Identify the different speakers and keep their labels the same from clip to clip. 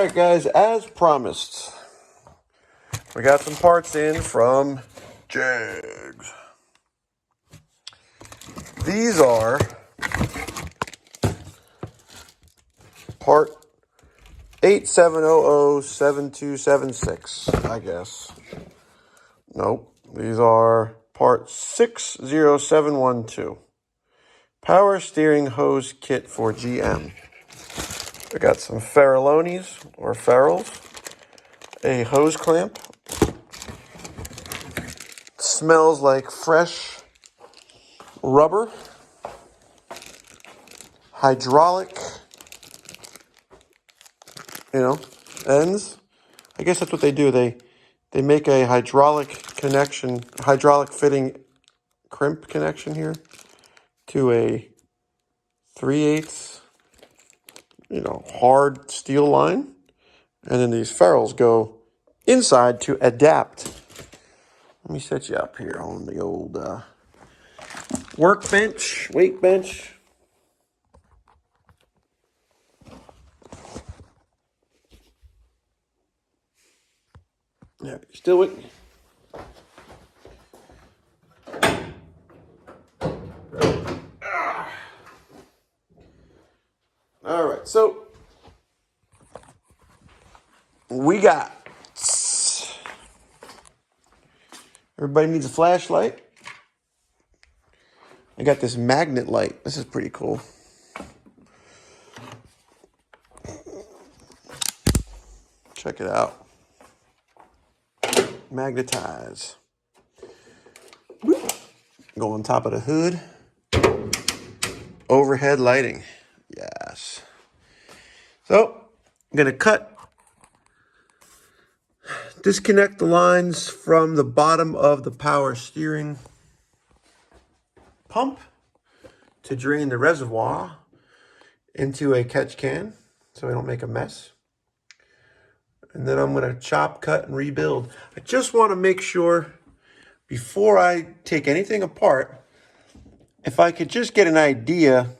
Speaker 1: Alright guys, as promised, we got some parts in from Jegs. These are part 87007276, I guess. Nope, these are part 60712. Power steering hose kit for GM. We got some Farallones or ferrules, a hose clamp. Smells like fresh rubber, hydraulic, ends. I guess that's what they do. They make a hydraulic connection, hydraulic fitting crimp connection here to a 3/8, hard steel line. And then these ferrules go inside to adapt. Let me set you up here on the old workbench, weight bench. Yeah, you still with me? All right, so we got. Everybody needs a flashlight. I got this magnet light. This is pretty cool. Check it out. Magnetize. Go on top of the hood. Overhead lighting. Yes. So, I'm going to disconnect the lines from the bottom of the power steering pump to drain the reservoir into a catch can so we don't make a mess. And then I'm going to chop, cut, and rebuild. I just want to make sure before I take anything apart, if I could just get an idea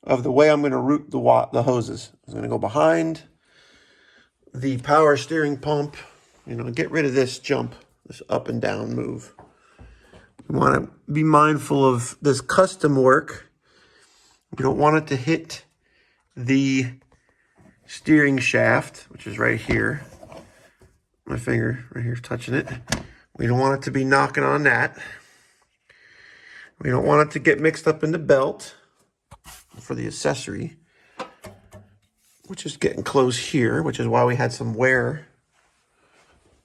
Speaker 1: of the way I'm going to route the hoses. I'm going to go behind the power steering pump, get rid of this jump, this up and down move. We want to be mindful of this custom work. We don't want it to hit the steering shaft, which is right here. My finger right here is touching it. We don't want it to be knocking on that. We don't want it to get mixed up in the belt for the accessory, which is getting close here, which is why we had some wear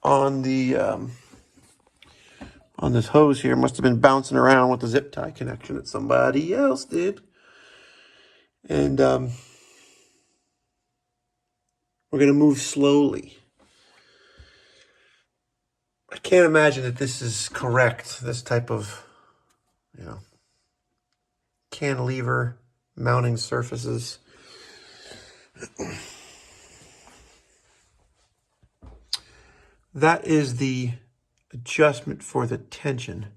Speaker 1: on the on this hose here. Must have been bouncing around with the zip tie connection that somebody else did. And we're going to move slowly. I can't imagine that this is correct, this type of, cantilever mounting surfaces. That is the adjustment for the tension.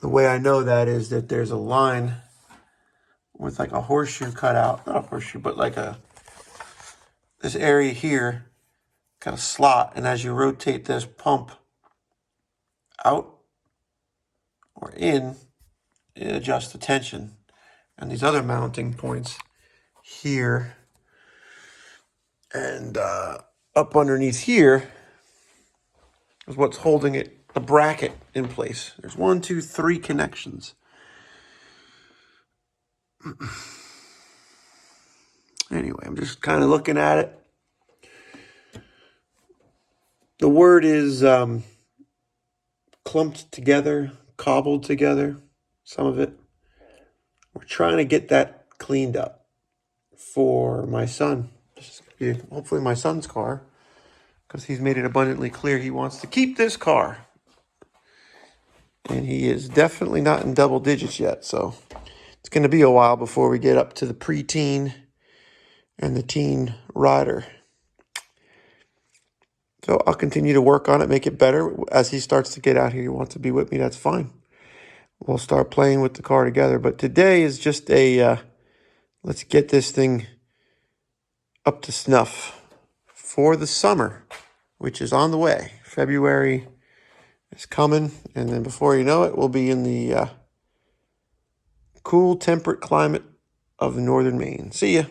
Speaker 1: The way I know that is that there's a line with like a horseshoe cut out, not a horseshoe, but like this area here, got a slot, and as you rotate this pump out or in, it adjusts the tension. And these other mounting points here and up underneath here is what's holding the bracket in place. There's 1, 2, 3 connections. Anyway, I'm just kind of looking at it. The word is clumped together, cobbled together, some of it. We're trying to get that cleaned up for my son. This is going to be hopefully my son's car, because he's made it abundantly clear he wants to keep this car. And he is definitely not in double digits yet, so it's going to be a while before we get up to the preteen and the teen rider. So I'll continue to work on it, make it better. As he starts to get out here, he wants to be with me, that's fine. We'll start playing with the car together. But today is just let's get this thing up to snuff. for the summer, which is on the way. February is coming, and then before you know it, we'll be in the cool, temperate climate of northern Maine. See ya.